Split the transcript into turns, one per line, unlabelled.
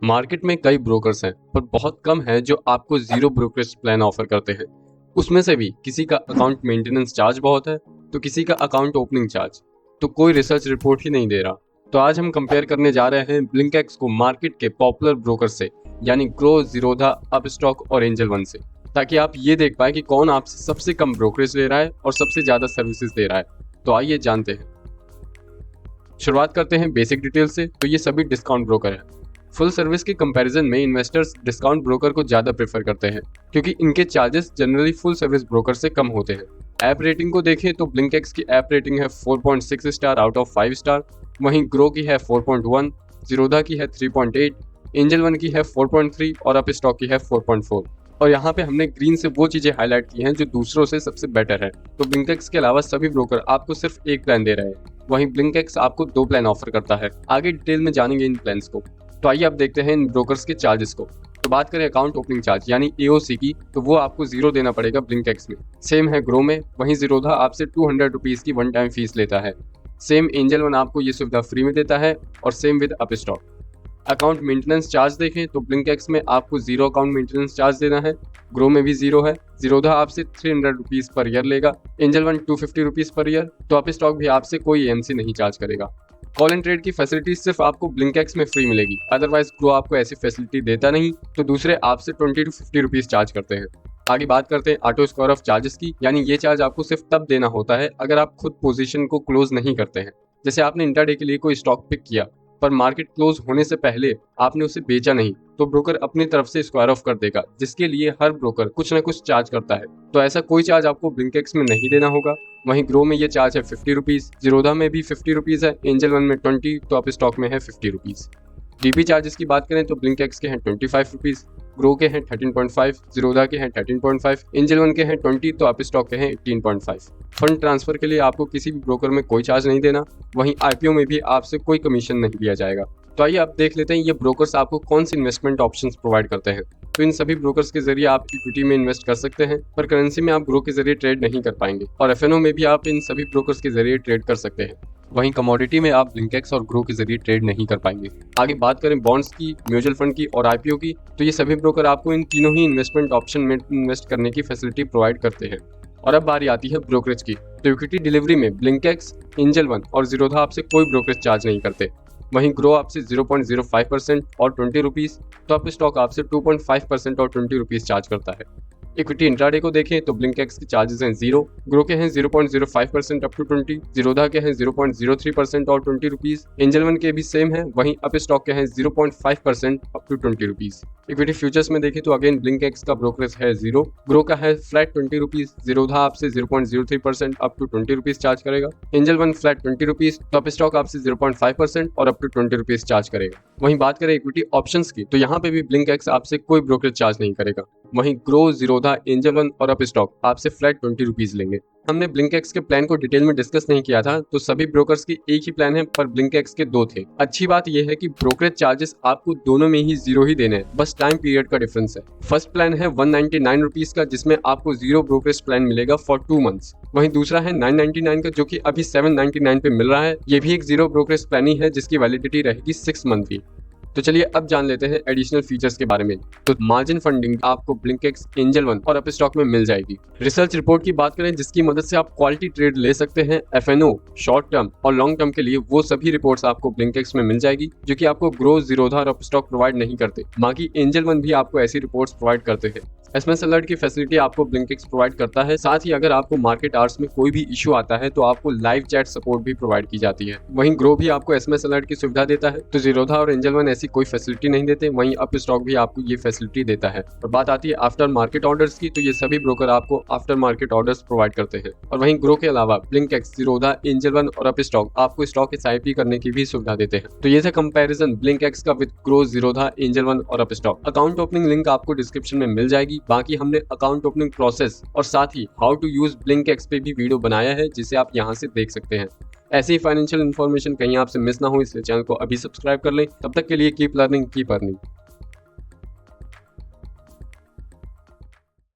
Market में कई brokers हैं पर बहुत कम है जो आपको जीरो ब्रोकरेज प्लान ऑफर करते हैं। उसमें से भी किसी का अकाउंट मेंटेनेंस चार्ज बहुत है तो किसी का अकाउंट ओपनिंग चार्ज, तो कोई रिसर्च रिपोर्ट ही नहीं दे रहा। तो आज हम कंपेयर करने जा रहे हैं ब्लिंकएक्स को मार्केट के पॉपुलर ब्रोकर से, यानी ग्रो, जीरोधा, अपस्टॉक और एंजल वन से, ताकि आप ये देख पाए कि कौन आपसे सबसे कम ब्रोकरेज ले रहा है और सबसे ज्यादा सर्विसेज दे रहा है। तो आइए जानते हैं। शुरुआत करते हैं बेसिक डिटेल से। तो ये सभी डिस्काउंट ब्रोकर हैं। फुल सर्विस के कंपैरिजन में इन्वेस्टर्स डिस्काउंट ब्रोकर को ज़्यादा प्रेफर करते हैं क्योंकि इनके charges generally full service broker से कम होते हैं। ऐप रेटिंग को देखें तो ब्लिंकएक्स की ऐप रेटिंग है 4.6 स्टार आउट ऑफ 5 स्टार, वहीं ग्रो की है 4.1, जीरोधा की है 3.8, एंजल वन की है 4.3 और अपस्टॉक की है 4.4। और यहाँ पे हमने ग्रीन से वो चीज़ें हाईलाइट की हैं जो दूसरों से सबसे बेटर है। तो ब्लिंकएक्स के अलावा सभी ब्रोकर आपको सिर्फ एक प्लान दे रहे हैं, वहीं ब्लिंकएक्स आपको 2 प्लान ऑफर करता है। आगे डिटेल में जानेंगे इन प्लान्स को। तो आइए अब देखते हैं इन ब्रोकर्स के चार्जेस को। तो बात करें अकाउंट ओपनिंग चार्ज यानी AOC की, तो वो आपको 0 देना पड़ेगा ब्लिंकएक्स में। सेम है ग्रो में। वहीं जीरोधा आपसे 200 रुपीज़ की वन टाइम फीस लेता है। सेम एंजल वन आपको ये सुविधा फ्री में देता है और same with Upstox. Account maintenance charge देखें तो ब्लिंकएक्स में आपको 0 अकाउंट मेंटेनेंस चार्ज देना है, ग्रो में भी 0 है। जीरोधा आपसे 300 रुपीज़ पर ईयर लेगा, angel one 250 rupees per year, तो अपस्टॉक भी आपसे कोई AMC नहीं चार्ज करेगा। कॉल एंड ट्रेड की फैसिलिटी सिर्फ आपको ब्लिंकएक्स में फ्री मिलेगी, अदरवाइज ग्रो आपको ऐसी फैसिलिटी देता नहीं, तो दूसरे आपसे 20 to 50 रुपीज़ चार्ज करते हैं। आगे बात करते हैं ऑटो स्क्वायर ऑफ चार्जेस की, यानी ये चार्ज आपको सिर्फ तब देना होता है अगर आप खुद पोजीशन को क्लोज नहीं करते हैं। जैसे आपने इंट्राडे के लिए कोई स्टॉक पिक किया पर मार्केट क्लोज होने से पहले आपने उसे बेचा नहीं, तो ब्रोकर अपनी तरफ से स्क्वायर ऑफ कर देगा, जिसके लिए हर ब्रोकर कुछ ना कुछ चार्ज करता है। तो ऐसा कोई चार्ज आपको ब्लिंकएक्स में नहीं देना होगा। वहीं ग्रो में ये चार्ज है 50 रुपीज़, जीरोधा में भी 50 रुपीज़ है, एंजल वन में 20, तो अपस्टॉक में है 50 रुपीज़। DP चार्जेस की बात करें तो ब्लिंकएक्स के हैं 25 रुपीज़, ग्रो के हैं 13.5, जीरोधा के हैं 13.5, एंजल वन के हैं 20, तो अपस्टॉक के हैं 18.5। फंड ट्रांसफर के लिए आपको किसी भी ब्रोकर में कोई चार्ज नहीं देना। वहीं IPO में भी आपसे कोई कमीशन नहीं लिया जाएगा। तो आइए आप देख लेते हैं ये ब्रोकर्स आपको कौन से इन्वेस्टमेंट ऑप्शंस प्रोवाइड करते हैं। तो इन सभी ब्रोकर्स के जरिए आप इक्विटी में इन्वेस्ट कर सकते हैं, पर करेंसी में आप ग्रो के जरिए ट्रेड नहीं कर पाएंगे, और FNO में भी आप इन सभी ब्रोकर्स के जरिए ट्रेड कर सकते हैं। वहीं कमोडिटी में आप ब्लिंकएक्स और ग्रो के जरिए ट्रेड नहीं कर पाएंगे। आगे बात करें बॉन्ड्स की, म्यूचुअल फंड की और IPO की, तो ये सभी ब्रोकर आपको इन तीनों ही इन्वेस्टमेंट ऑप्शन में इन्वेस्ट करने की फैसिलिटी प्रोवाइड करते हैं। और अब बारी आती है ब्रोकरेज की। तो इक्विटी डिलीवरी में ब्लिंकएक्स, एंजल वन और जीरोधा आपसे कोई ब्रोकरेज चार्ज नहीं करते। वहीं ग्रो आपसे 0.05% और 20 रुपीज़, तो अपस्टॉक आपसे 2.5% और 20 रुपीज़ चार्ज करता है। इक्विटी इंट्राडे को देखें तो ब्लिंकएक्स के चार्जेस हैं 0, ग्रो के हैं 0.05% अप टू 20, जीरोधा के हैं 0.03% और 20 रुपीज़, एंजल वन के भी सेम है। वहीं अपस्टॉक के हैं 0.5% up to 20 rupees. Equity futures में देखें तो अगेन ब्लिंकएक्स का ब्रोकरेज है 0, ग्रो का है फ्लैट 20 रुपीज़, जीरोधा आपसे 0.03% अप टू 20 रुपीज़ चार्ज करेगा, एंजल वन फ्लैट 20 रुपीज़, तो अपस्टॉक आपसे 0.5% और अप टू 20 रुपीज़ चार्ज करेगा। वहीं बात करें इक्विटी ऑप्शंस की, तो यहाँ पे भी ब्लिंकएक्स आपसे कोई ब्रोकरेज चार्ज नहीं करेगा। वहीं ग्रो, जीरोधा, एंजल वन और अपस्टॉक आपसे फ्लैट 20 रुपीज़ लेंगे। हमने ब्लिंकएक्स के प्लान को डिटेल में डिस्कस नहीं किया था, तो सभी ब्रोकर्स के एक ही प्लान है, पर ब्लिंकएक्स के 2 थे। अच्छी बात यह है कि ब्रोकरेज चार्जेस आपको दोनों में ही 0 ही देने हैं, बस टाइम पीरियड का डिफरेंस है। फर्स्ट प्लान है 199 रुपीज़ का, जिसमें आपको 0 ब्रोकरेज प्लान मिलेगा फॉर 2 मंथ्स। वहीं दूसरा है 999 का, जो कि अभी 799 पे मिल रहा है। ये भी एक 0 ब्रोकरेज प्लान ही है, जिसकी वैलिडिटी रहेगी 6 मंथ की। तो चलिए अब जान लेते हैं एडिशनल फीचर्स के बारे में। तो मार्जिन फंडिंग आपको ब्लिंकएक्स, एंजल वन और अपस्टॉक में मिल जाएगी। रिसर्च रिपोर्ट की बात करें जिसकी मदद से आप क्वालिटी ट्रेड ले सकते हैं, FNO, शॉर्ट टर्म और लॉन्ग टर्म के लिए, वो सभी रिपोर्ट्स आपको ब्लिंकएक्स में मिल जाएगी, जो कि आपको ग्रो, जीरोधा और अपस्टॉक प्रोवाइड नहीं करते। बाकी एंजल वन भी आपको ऐसी रिपोर्ट्स प्रोवाइड करते हैं। SMS अलर्ट की फैसिलिटी आपको ब्लिंकएक्स प्रोवाइड करता है। साथ ही अगर आपको मार्केट आवर्स में कोई भी इशू आता है तो आपको लाइव चैट सपोर्ट भी प्रोवाइड की जाती है। वहीं ग्रो भी आपको SMS अलर्ट की सुविधा देता है, तो जीरोधा और एंजल वन ऐसी कोई फैसिलिटी नहीं देते। वहीं अपस्टॉक भी आपको ये फैसिलिटी देता है। और बात आती है आफ्टर मार्केट ऑर्डर्स की, तो ये सभी ब्रोकर आपको आफ्टर मार्केट ऑर्डर्स प्रोवाइड करते हैं। और वहीं ग्रो के अलावा ब्लिंकएक्स, जीरोधा, एंजल वन और अपस्टॉक आपको स्टॉक SIP करने की भी सुविधा देते हैं। तो ये था कंपैरिजन ब्लिंकएक्स का with grow, Zerodha, angel one और अपस्टॉक। अकाउंट ओपनिंग लिंक आपको डिस्क्रिप्शन में मिल जाएगी। बाकी हमने अकाउंट ओपनिंग प्रोसेस और साथ ही हाउ टू यूज ब्लिंकएक्स पे भी वीडियो बनाया है, जिसे आप यहाँ से देख सकते हैं। ऐसी ही फाइनेंशियल इन्फॉर्मेशन कहीं आपसे मिस ना हो, इसलिए चैनल को अभी सब्सक्राइब कर लें। तब तक के लिए कीप लर्निंग, कीप अर्निंग।